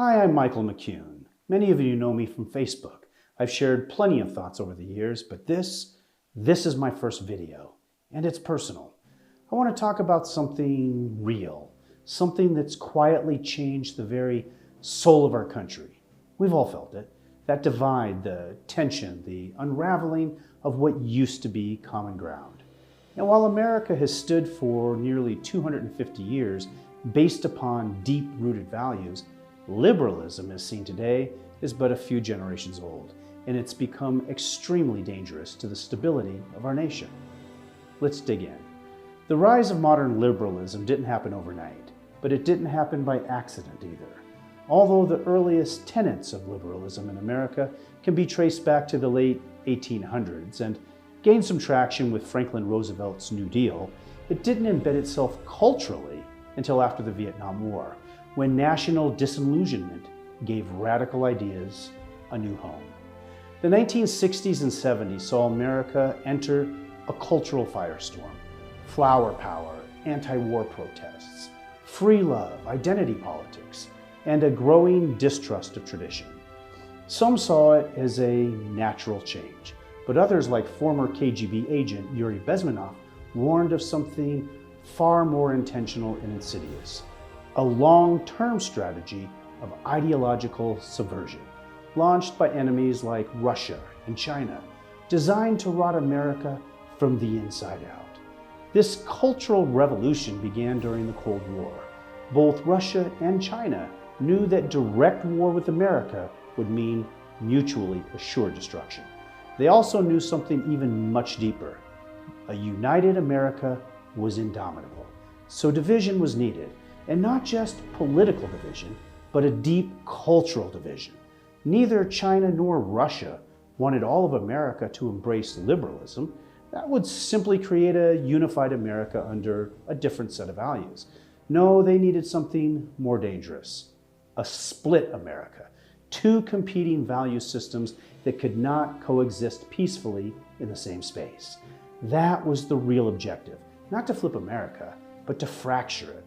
Hi, I'm 𝐅𝐫𝐫𝐿. Many of you know me from Facebook. I've shared plenty of thoughts over the years, but this is my first video, and it's personal. I want to talk about something real, something that's quietly changed the very soul of our country. We've all felt it. That divide, the tension, the unraveling of what used to be common ground. And while America has stood for nearly 250 years based upon deep-rooted values, liberalism as seen today is but a few generations old, and it's become extremely dangerous to the stability of our nation. Let's dig in. The rise of modern liberalism didn't happen overnight, but it didn't happen by accident either. Although the earliest tenets of liberalism in America can be traced back to the late 1800s and gained some traction with Franklin Roosevelt's New Deal, it didn't embed itself culturally until after the Vietnam War, when national disillusionment gave radical ideas a new home. The 1960s and 70s saw America enter a cultural firestorm. Flower power, anti-war protests, free love, identity politics, and a growing distrust of tradition. Some saw it as a natural change, but others, like former KGB agent Yuri Bezmenov, warned of something far more intentional and insidious: a long-term strategy of ideological subversion, launched by enemies like Russia and China, designed to rot America from the inside out. This cultural revolution began during the Cold War. Both Russia and China knew that direct war with America would mean mutually assured destruction. They also knew something even much deeper. A united America was indomitable. So division was needed. And not just political division, but a deep cultural division. Neither China nor Russia wanted all of America to embrace liberalism. That would simply create a unified America under a different set of values. No, they needed something more dangerous: a split America, two competing value systems that could not coexist peacefully in the same space. That was the real objective, not to flip America, but to fracture it.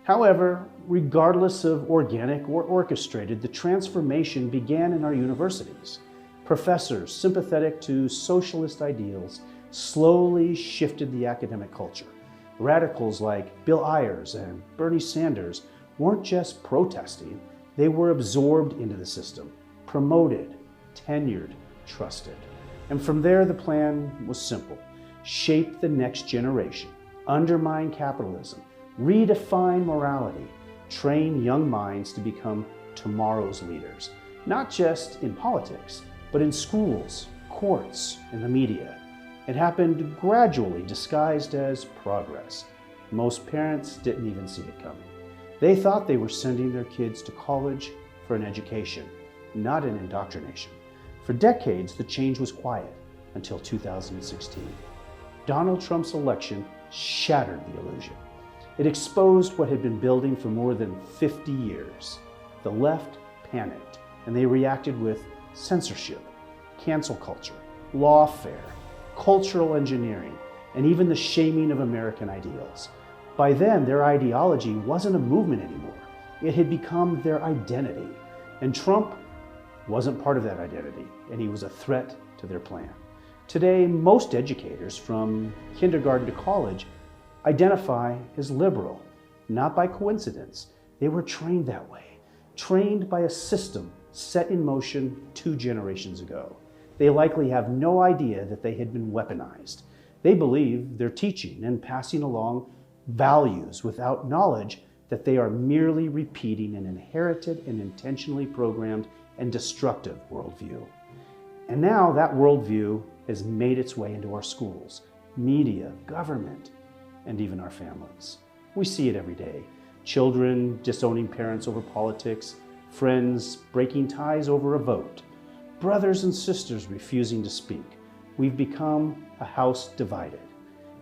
However, regardless of organic or orchestrated, the transformation began in our universities. Professors sympathetic to socialist ideals slowly shifted the academic culture. Radicals like Bill Ayers and Bernie Sanders weren't just protesting, they were absorbed into the system, promoted, tenured, trusted. And from there, the plan was simple: shape the next generation, undermine capitalism, redefine morality, train young minds to become tomorrow's leaders, not just in politics, but in schools, courts, and the media. It happened gradually, disguised as progress. Most parents didn't even see it coming. They thought they were sending their kids to college for an education, not an indoctrination. For decades, the change was quiet until 2016. Donald Trump's election shattered the illusion. It exposed what had been building for more than 50 years. The left panicked, and they reacted with censorship, cancel culture, lawfare, cultural engineering, and even the shaming of American ideals. By then, their ideology wasn't a movement anymore. It had become their identity. And Trump wasn't part of that identity, and he was a threat to their plan. Today, most educators, from kindergarten to college, identify as liberal. Not by coincidence. They were trained that way, trained by a system set in motion 2 generations ago. They likely have no idea that they had been weaponized. They believe they're teaching and passing along values without knowledge that they are merely repeating an inherited and intentionally programmed and destructive worldview. And now that worldview has made its way into our schools, media, government, and even our families. We see it every day. Children disowning parents over politics, friends breaking ties over a vote, brothers and sisters refusing to speak. We've become a house divided.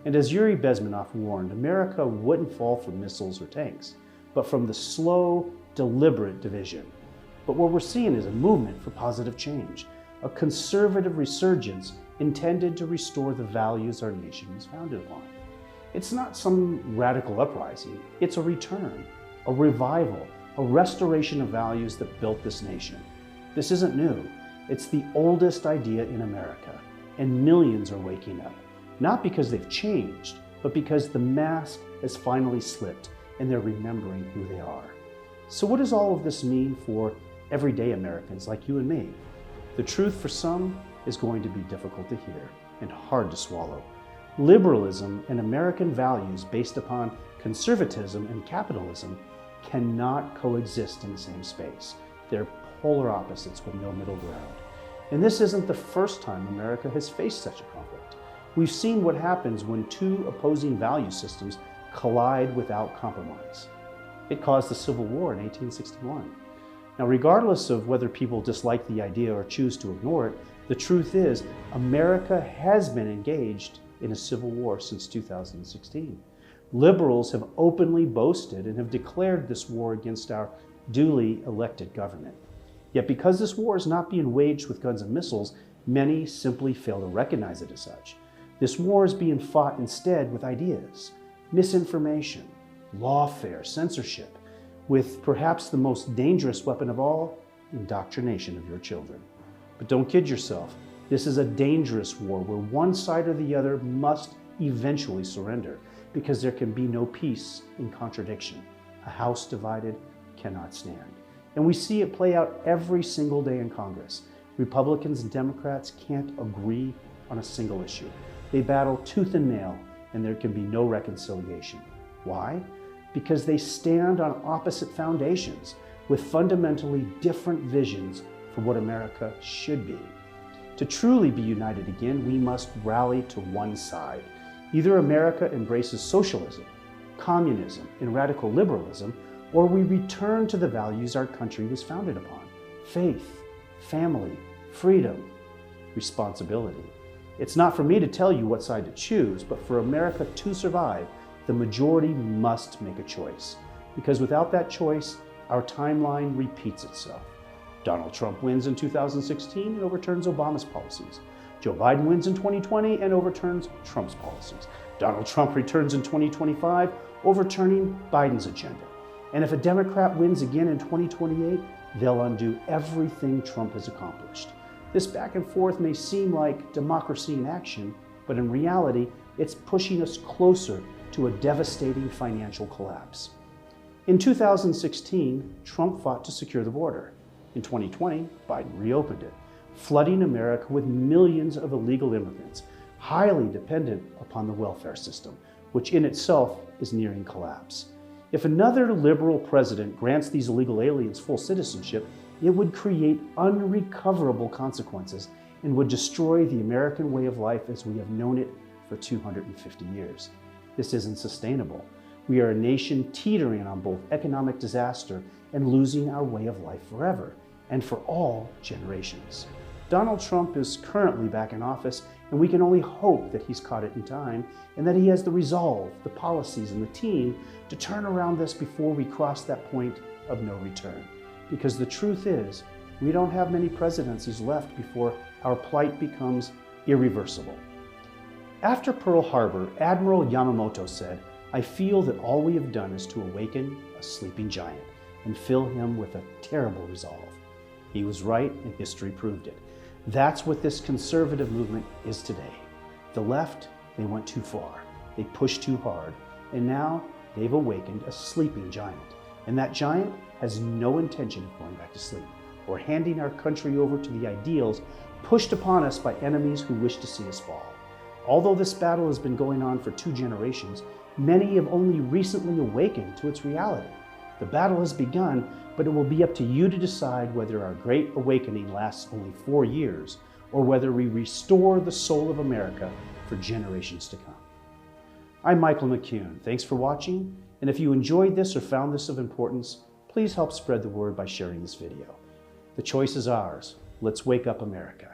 And as Yuri Bezmenov warned, America wouldn't fall from missiles or tanks, but from the slow, deliberate division. But what we're seeing is a movement for positive change, a conservative resurgence intended to restore the values our nation was founded upon. It's not some radical uprising, it's a return, a revival, a restoration of values that built this nation. This isn't new. It's the oldest idea in America, and millions are waking up, not because they've changed, but because the mask has finally slipped and they're remembering who they are. So what does all of this mean for everyday Americans like you and me? The truth for some is going to be difficult to hear and hard to swallow. Liberalism and American values based upon conservatism and capitalism cannot coexist in the same space. They're polar opposites with no middle ground. And this isn't the first time America has faced such a conflict. We've seen what happens when two opposing value systems collide without compromise. It caused the Civil War in 1861. Now, regardless of whether people dislike the idea or choose to ignore it, the truth is America has been engaged in a civil war since 2016. Liberals have openly boasted and have declared this war against our duly elected government. Yet because this war is not being waged with guns and missiles, many simply fail to recognize it as such. This war is being fought instead with ideas, misinformation, lawfare, censorship, with perhaps the most dangerous weapon of all, indoctrination of your children. But don't kid yourself. This is a dangerous war where one side or the other must eventually surrender, because there can be no peace in contradiction. A house divided cannot stand. And we see it play out every single day in Congress. Republicans and Democrats can't agree on a single issue. They battle tooth and nail, and there can be no reconciliation. Why? Because they stand on opposite foundations with fundamentally different visions for what America should be. To truly be united again, we must rally to one side. Either America embraces socialism, communism, and radical liberalism, or we return to the values our country was founded upon: faith, family, freedom, responsibility. It's not for me to tell you what side to choose, but for America to survive, the majority must make a choice. Because without that choice, our timeline repeats itself. Donald Trump wins in 2016 and overturns Obama's policies. Joe Biden wins in 2020 and overturns Trump's policies. Donald Trump returns in 2025, overturning Biden's agenda. And if a Democrat wins again in 2028, they'll undo everything Trump has accomplished. This back and forth may seem like democracy in action, but in reality, it's pushing us closer to a devastating financial collapse. In 2016, Trump fought to secure the border. In 2020, Biden reopened it, flooding America with millions of illegal immigrants, highly dependent upon the welfare system, which in itself is nearing collapse. If another liberal president grants these illegal aliens full citizenship, it would create unrecoverable consequences and would destroy the American way of life as we have known it for 250 years. This isn't sustainable. We are a nation teetering on both economic disaster and losing our way of life forever, and for all generations. Donald Trump is currently back in office, and we can only hope that he's caught it in time and that he has the resolve, the policies, and the team to turn around this before we cross that point of no return. Because the truth is, we don't have many presidencies left before our plight becomes irreversible. After Pearl Harbor, Admiral Yamamoto said, "I feel that all we have done is to awaken a sleeping giant and fill him with a terrible resolve." He was right, and history proved it. That's what this conservative movement is today. The left, they went too far. They pushed too hard. And now they've awakened a sleeping giant. And that giant has no intention of going back to sleep or handing our country over to the ideals pushed upon us by enemies who wish to see us fall. Although this battle has been going on for 2 generations, many have only recently awakened to its reality. The battle has begun, but it will be up to you to decide whether our great awakening lasts only 4 years or whether we restore the soul of America for generations to come. I'm 𝐅𝐫𝐸𝐿. Thanks for watching, and if you enjoyed this or found this of importance, please help spread the word by sharing this video. The choice is ours. Let's wake up America.